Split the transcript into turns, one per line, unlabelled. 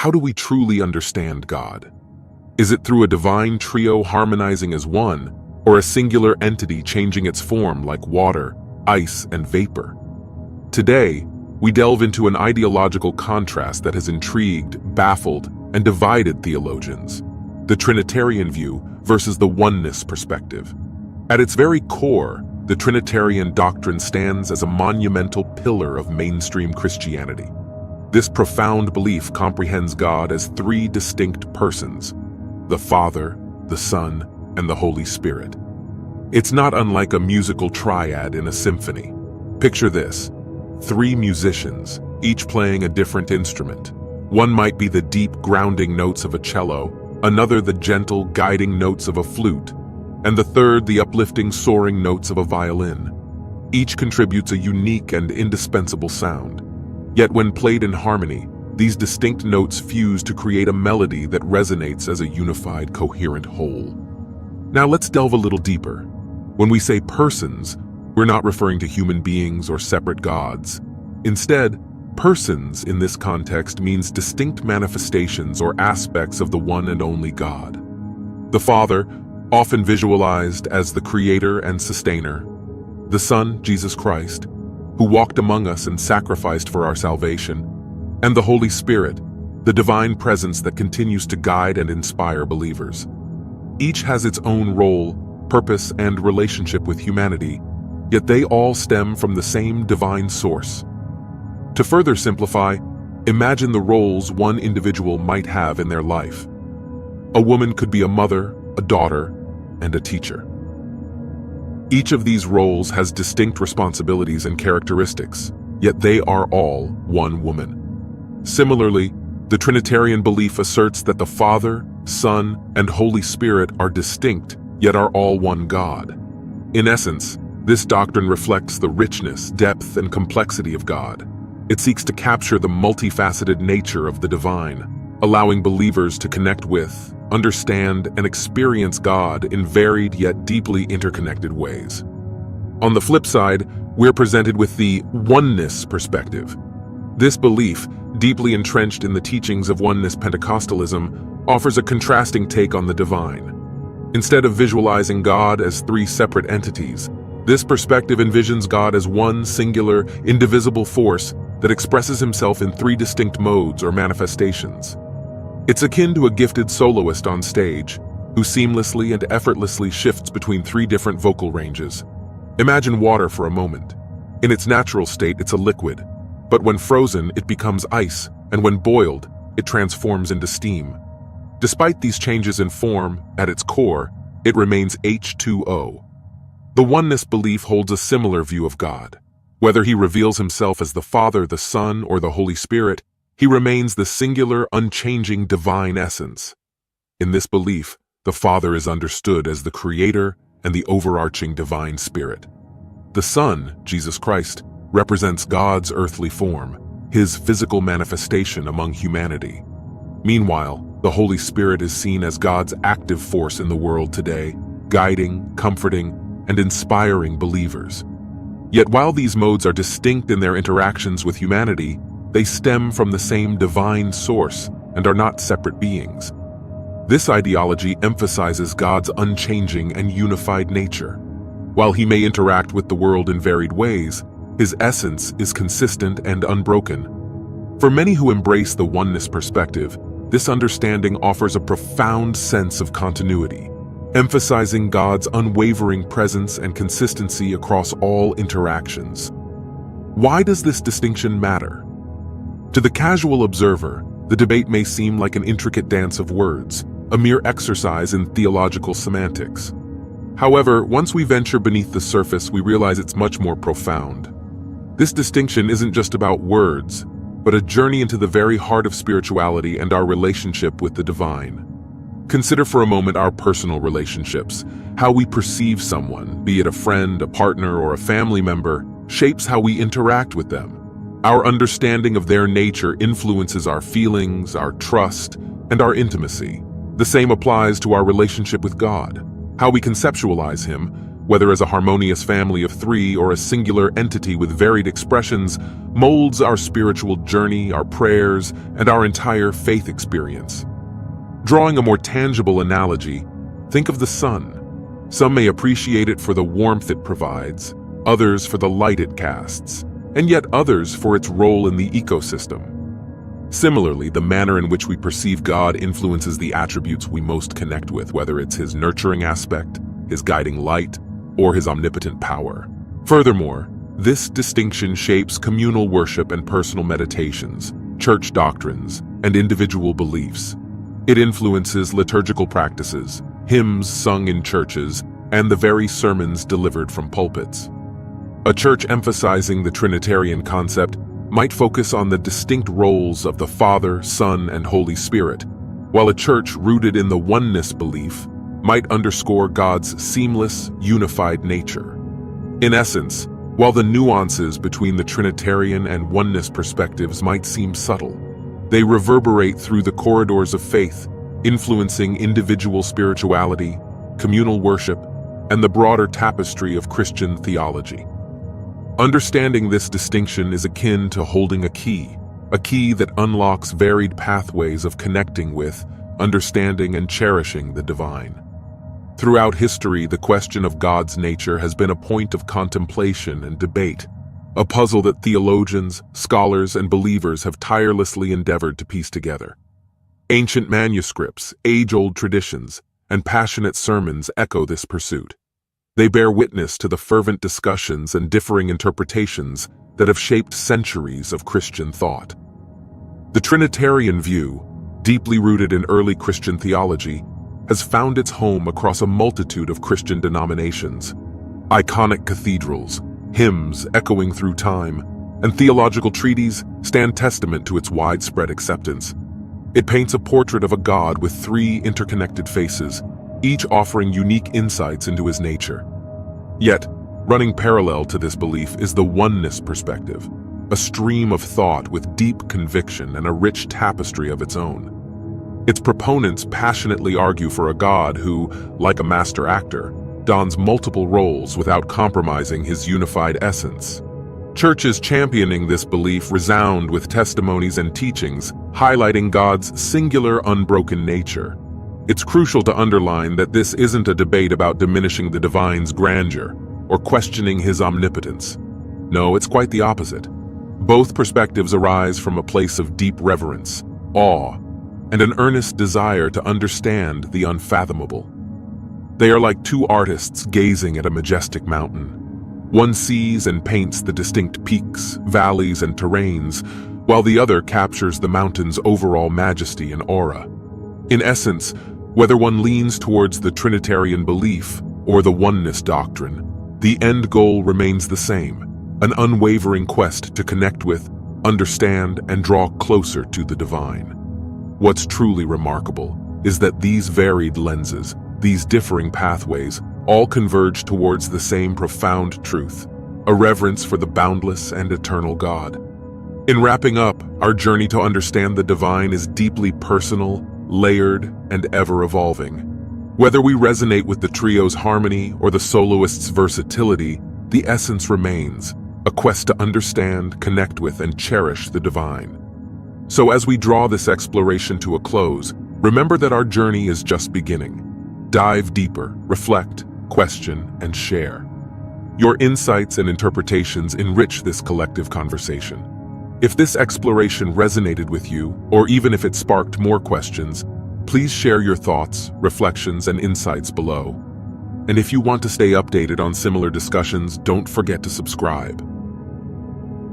how do we truly understand God? Is it through a divine trio harmonizing as one, or a singular entity changing its form like water, ice, and vapor? Today, we delve into an ideological contrast that has intrigued, baffled, and divided theologians: the Trinitarian view versus the oneness perspective. At its very core, the Trinitarian doctrine stands as a monumental pillar of mainstream Christianity. This profound belief comprehends God as three distinct persons: the Father, the Son, and the Holy Spirit. It's not unlike a musical triad in a symphony. Picture this: three musicians, each playing a different instrument. One might be the deep, grounding notes of a cello, another the gentle, guiding notes of a flute, and the third the uplifting, soaring notes of a violin. Each contributes a unique and indispensable sound. Yet when played in harmony, these distinct notes fuse to create a melody that resonates as a unified, coherent whole. Now let's delve a little deeper. When we say persons, we're not referring to human beings or separate gods. Instead, persons in this context means distinct manifestations or aspects of the one and only God. The Father, often visualized as the Creator and Sustainer; the Son, Jesus Christ, who walked among us and sacrificed for our salvation; and the Holy Spirit, the divine presence that continues to guide and inspire believers. Each has its own role, purpose, and relationship with humanity, yet they all stem from the same divine source. To further simplify, imagine the roles one individual might have in their life. A woman could be a mother, a daughter, and a teacher. Each of these roles has distinct responsibilities and characteristics, yet they are all one woman. Similarly, the Trinitarian belief asserts that the Father, Son, and Holy Spirit are distinct, yet are all one God. In essence, this doctrine reflects the richness, depth, and complexity of God. It seeks to capture the multifaceted nature of the divine, allowing believers to connect with, understand, and experience God in varied yet deeply interconnected ways. On the flip side, we're presented with the oneness perspective. This belief, deeply entrenched in the teachings of oneness Pentecostalism, offers a contrasting take on the divine. Instead of visualizing God as three separate entities, this perspective envisions God as one singular, indivisible force that expresses himself in three distinct modes or manifestations. It's akin to a gifted soloist on stage, who seamlessly and effortlessly shifts between three different vocal ranges. Imagine water for a moment. In its natural state, it's a liquid, but when frozen, it becomes ice, and when boiled, it transforms into steam. Despite these changes in form, at its core, it remains H2O. The oneness belief holds a similar view of God. Whether he reveals himself as the Father, the Son, or the Holy Spirit, he remains the singular, unchanging divine essence. In this belief, the Father is understood as the Creator and the overarching divine Spirit. The Son, Jesus Christ, represents God's earthly form, his physical manifestation among humanity. Meanwhile, the Holy Spirit is seen as God's active force in the world today, guiding, comforting, and inspiring believers. Yet while these modes are distinct in their interactions with humanity, they stem from the same divine source and are not separate beings. This ideology emphasizes God's unchanging and unified nature. While he may interact with the world in varied ways, his essence is consistent and unbroken. For many who embrace the oneness perspective, this understanding offers a profound sense of continuity, emphasizing God's unwavering presence and consistency across all interactions. Why does this distinction matter? To the casual observer, the debate may seem like an intricate dance of words, a mere exercise in theological semantics. However, once we venture beneath the surface, we realize it's much more profound. This distinction isn't just about words, but a journey into the very heart of spirituality and our relationship with the divine. Consider for a moment our personal relationships. How we perceive someone, be it a friend, a partner, or a family member, shapes how we interact with them. Our understanding of their nature influences our feelings, our trust, and our intimacy. The same applies to our relationship with God. How we conceptualize him, whether as a harmonious family of three or a singular entity with varied expressions, molds our spiritual journey, our prayers, and our entire faith experience. Drawing a more tangible analogy, think of the sun. Some may appreciate it for the warmth it provides, others for the light it casts, and yet others for its role in the ecosystem. Similarly, the manner in which we perceive God influences the attributes we most connect with, whether it's his nurturing aspect, his guiding light, or his omnipotent power. Furthermore, this distinction shapes communal worship and personal meditations, church doctrines, and individual beliefs. It influences liturgical practices, hymns sung in churches, and the very sermons delivered from pulpits. A church emphasizing the Trinitarian concept might focus on the distinct roles of the Father, Son, and Holy Spirit, while a church rooted in the oneness belief might underscore God's seamless, unified nature. In essence, while the nuances between the Trinitarian and oneness perspectives might seem subtle, they reverberate through the corridors of faith, influencing individual spirituality, communal worship, and the broader tapestry of Christian theology. Understanding this distinction is akin to holding a key that unlocks varied pathways of connecting with, understanding, and cherishing the divine. Throughout history, the question of God's nature has been a point of contemplation and debate, a puzzle that theologians, scholars, and believers have tirelessly endeavored to piece together. Ancient manuscripts, age-old traditions, and passionate sermons echo this pursuit. They bear witness to the fervent discussions and differing interpretations that have shaped centuries of Christian thought. The Trinitarian view, deeply rooted in early Christian theology, has found its home across a multitude of Christian denominations. Iconic cathedrals, hymns echoing through time, and theological treatises stand testament to its widespread acceptance. It paints a portrait of a God with three interconnected faces, each offering unique insights into his nature. Yet, running parallel to this belief is the oneness perspective, a stream of thought with deep conviction and a rich tapestry of its own. Its proponents passionately argue for a God who, like a master actor, dons multiple roles without compromising his unified essence. Churches championing this belief resound with testimonies and teachings highlighting God's singular, unbroken nature. It's crucial to underline that this isn't a debate about diminishing the divine's grandeur or questioning his omnipotence. No, it's quite the opposite. Both perspectives arise from a place of deep reverence, awe, and an earnest desire to understand the unfathomable. They are like two artists gazing at a majestic mountain. One sees and paints the distinct peaks, valleys, and terrains, while the other captures the mountain's overall majesty and aura. In essence, whether one leans towards the Trinitarian belief or the oneness doctrine, the end goal remains the same, an unwavering quest to connect with, understand, and draw closer to the divine. What's truly remarkable is that these varied lenses, these differing pathways, all converge towards the same profound truth, a reverence for the boundless and eternal God. In wrapping up, our journey to understand the divine is deeply personal, layered, and ever-evolving. Whether we resonate with the trio's harmony or the soloist's versatility, the essence remains, a quest to understand, connect with, and cherish the divine. So as we draw this exploration to a close, remember that our journey is just beginning. Dive deeper, reflect, question, and share. Your insights and interpretations enrich this collective conversation. If this exploration resonated with you, or even if it sparked more questions, please share your thoughts, reflections, and insights below. And if you want to stay updated on similar discussions, don't forget to subscribe.